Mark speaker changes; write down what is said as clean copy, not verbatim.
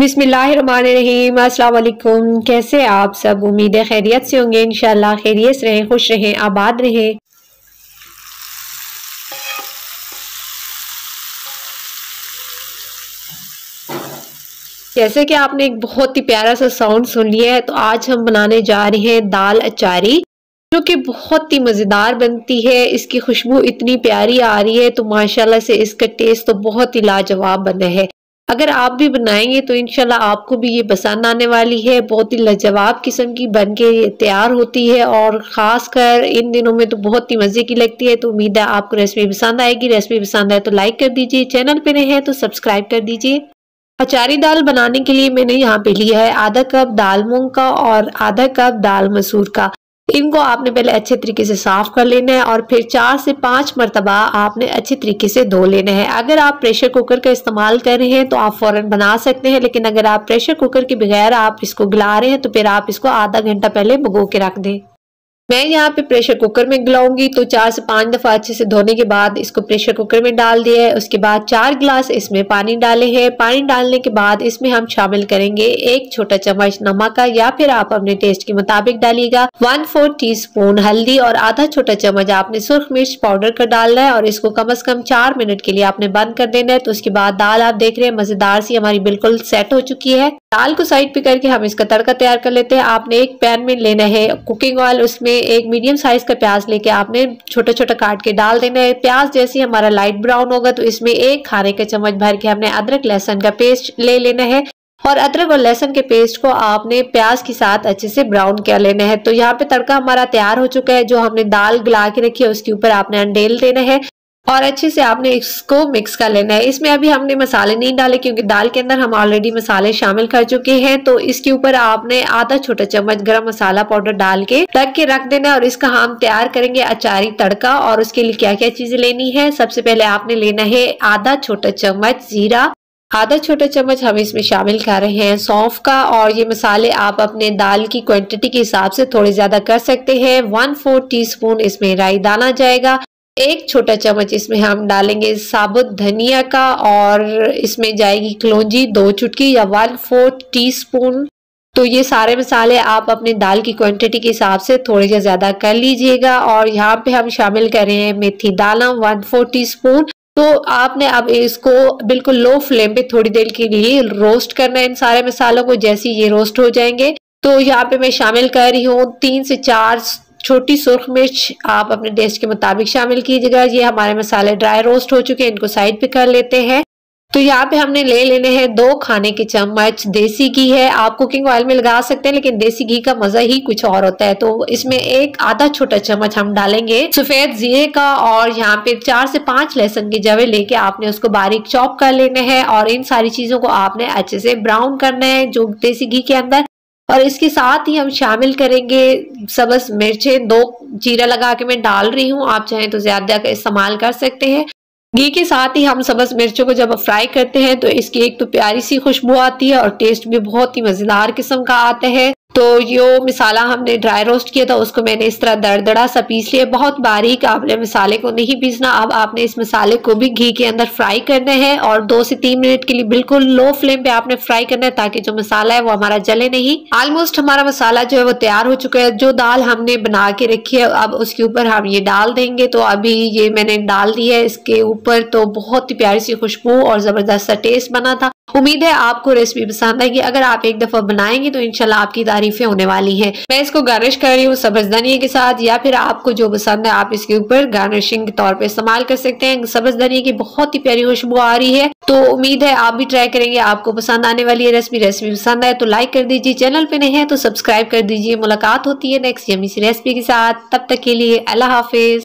Speaker 1: बिस्मिल्लाहिर्रहमानिर्रहीम। अस्सलाम वालेकुम। कैसे आप सब? उम्मीद है खैरियत से होंगे। इंशाल्लाह खैरियत से रहें, खुश रहें, आबाद रहें। जैसे कि आपने एक बहुत ही प्यारा सा साउंड सुन लिया है, तो आज हम बनाने जा रहे हैं दाल अचारी, जो कि बहुत ही मज़ेदार बनती है। इसकी खुशबू इतनी प्यारी आ रही है, तो माशाल्लाह से इसका टेस्ट तो बहुत ही लाजवाब बना है। अगर आप भी बनाएंगे तो इंशाल्लाह आपको भी ये पसंद आने वाली है। बहुत ही लाजवाब किस्म की बन के तैयार होती है और ख़ासकर इन दिनों में तो बहुत ही मज़े की लगती है। तो उम्मीद है आपको रेसिपी पसंद आएगी। रेसिपी पसंद आए तो लाइक कर दीजिए, चैनल पे नए हैं तो सब्सक्राइब कर दीजिए। अचारी दाल बनाने के लिए मैंने यहाँ पे लिया है आधा कप दाल मूंग का और आधा कप दाल मसूर का। इनको आपने पहले अच्छे तरीके से साफ कर लेना है और फिर 4 से 5 मरतबा आपने अच्छे तरीके से धो लेना है। अगर आप प्रेशर कुकर का इस्तेमाल कर रहे हैं तो आप फौरन बना सकते हैं, लेकिन अगर आप प्रेशर कुकर के बगैर आप इसको गला रहे हैं तो फिर आप इसको आधा घंटा पहले भिगो के रख दें। मैं यहाँ पे प्रेशर कुकर में गलाऊंगी, तो 4 से 5 दफ़ा अच्छे से धोने के बाद इसको प्रेशर कुकर में डाल दिया है। उसके बाद 4 गिलास इसमें पानी डाले हैं। पानी डालने के बाद इसमें हम शामिल करेंगे 1 छोटा चम्मच नमक का, या फिर आप अपने टेस्ट के मुताबिक डालिएगा। 1/4 टीस्पून हल्दी और आधा छोटा चम्मच आपने सुर्ख मिर्च पाउडर का डालना है और इसको कम से कम 4 मिनट के लिए आपने बंद कर देना है। तो उसके बाद दाल आप देख रहे हैं मजेदार सी हमारी बिल्कुल सेट हो चुकी है। दाल को साइड पे करके हम इसका तड़का तैयार कर लेते हैं। आपने एक पैन में लेना है कुकिंग ऑयल, उसमें एक मीडियम साइज का प्याज लेके आपने छोटा छोटा काट के डाल देना है। प्याज जैसे हमारा लाइट ब्राउन होगा तो इसमें 1 खाने का चम्मच भर के हमने अदरक लहसुन का पेस्ट ले लेना है और अदरक और लहसुन के पेस्ट को आपने प्याज के साथ अच्छे से ब्राउन कर लेना है। तो यहाँ पे तड़का हमारा तैयार हो चुका है। जो हमने दाल गला के रखी है उसके ऊपर आपने अंडेल देना है और अच्छे से आपने इसको मिक्स कर लेना है। इसमें अभी हमने मसाले नहीं डाले क्योंकि दाल के अंदर हम ऑलरेडी मसाले शामिल कर चुके हैं। तो इसके ऊपर आपने आधा छोटा चम्मच गरम मसाला पाउडर डाल के ढक के रख देना है और इसका हम तैयार करेंगे अचारी तड़का। और उसके लिए क्या क्या चीजें लेनी है, सबसे पहले आपने लेना है आधा छोटा चम्मच जीरा, आधा छोटा चम्मच हम इसमें शामिल कर रहे हैं सौंफ का, और ये मसाले आप अपने दाल की क्वांटिटी के हिसाब से थोड़े ज्यादा कर सकते हैं। 1/4 टीस्पून इसमें राई दाना जाएगा। 1 छोटा चम्मच इसमें हम डालेंगे साबुत धनिया का और इसमें जाएगी कलौंजी 2 चुटकी या 1/4 टीस्पून। तो ये सारे मसाले आप अपने दाल की क्वांटिटी के हिसाब से थोड़े ज्यादा कर लीजिएगा। और यहाँ पे हम शामिल कर रहे हैं मेथी दाना 1/4 टीस्पून। तो आपने अब इसको बिल्कुल लो फ्लेम पे थोड़ी देर के लिए रोस्ट करना है इन सारे मसालों को। जैसे ये रोस्ट हो जाएंगे तो यहाँ पे मैं शामिल कर रही हूँ 3 से 4 छोटी सुर्ख मिर्च, आप अपने टेस्ट के मुताबिक शामिल कीजिएगा। ये हमारे मसाले ड्राई रोस्ट हो चुके हैं, इनको साइड पे कर लेते हैं। तो यहाँ पे हमने ले लेने हैं 2 खाने के चम्मच देसी घी है। आप कुकिंग ऑयल में लगा सकते हैं, लेकिन देसी घी का मजा ही कुछ और होता है। तो इसमें आधा छोटा चम्मच हम डालेंगे सफेद जीरे का और यहाँ पे 4 से 5 लहसुन की जवे लेके आपने उसको बारीक चॉप कर लेना है और इन सारी चीजों को आपने अच्छे से ब्राउन करना है जो देसी घी के अंदर। और इसके साथ ही हम शामिल करेंगे सब्ज मिर्चें, 2 जीरा लगा के मैं डाल रही हूँ, आप चाहें तो ज्यादा का इस्तेमाल कर सकते हैं। घी के साथ ही हम सब्ज मिर्चों को जब फ्राई करते हैं तो इसकी एक तो प्यारी सी खुशबू आती है और टेस्ट भी बहुत ही मजेदार किस्म का आता है। तो जो मसाला हमने ड्राई रोस्ट किया था उसको मैंने इस तरह दरदरा सा पीस लिया। बहुत बारीक आपने मसाले को नहीं पीसना। अब आपने इस मसाले को भी घी के अंदर फ्राई करना है और 2 से 3 मिनट के लिए बिल्कुल लो फ्लेम पे आपने फ्राई करना है ताकि जो मसाला है वो हमारा जले नहीं। ऑलमोस्ट हमारा मसाला जो है वो तैयार हो चुका है। जो दाल हमने बना के रखी है अब उसके ऊपर हम ये डाल देंगे। तो अभी ये मैंने डाल दी है इसके ऊपर। तो बहुत ही प्यारी सी खुशबू और जबरदस्त सा टेस्ट बना था। उम्मीद है आपको रेसिपी पसंद आएगी। अगर आप एक दफा बनाएंगे तो इंशाल्लाह आपकी तारीफें होने वाली हैं। मैं इसको गार्निश कर रही हूँ सब्ज धनिया के साथ, या फिर आपको जो पसंद है आप इसके ऊपर गार्निशिंग के तौर पे इस्तेमाल कर सकते हैं। सब्ज धनिया की बहुत ही प्यारी खुशबू आ रही है। तो उम्मीद है आप भी ट्राई करेंगे, आपको पसंद आने वाली है रेसिपी पसंद आए तो लाइक कर दीजिए, चैनल पे नए हैं तो सब्सक्राइब कर दीजिए। मुलाकात होती है नेक्स्ट यम्मी सी रेसिपी के साथ, तब तक के लिए अल्लाह हाफिज।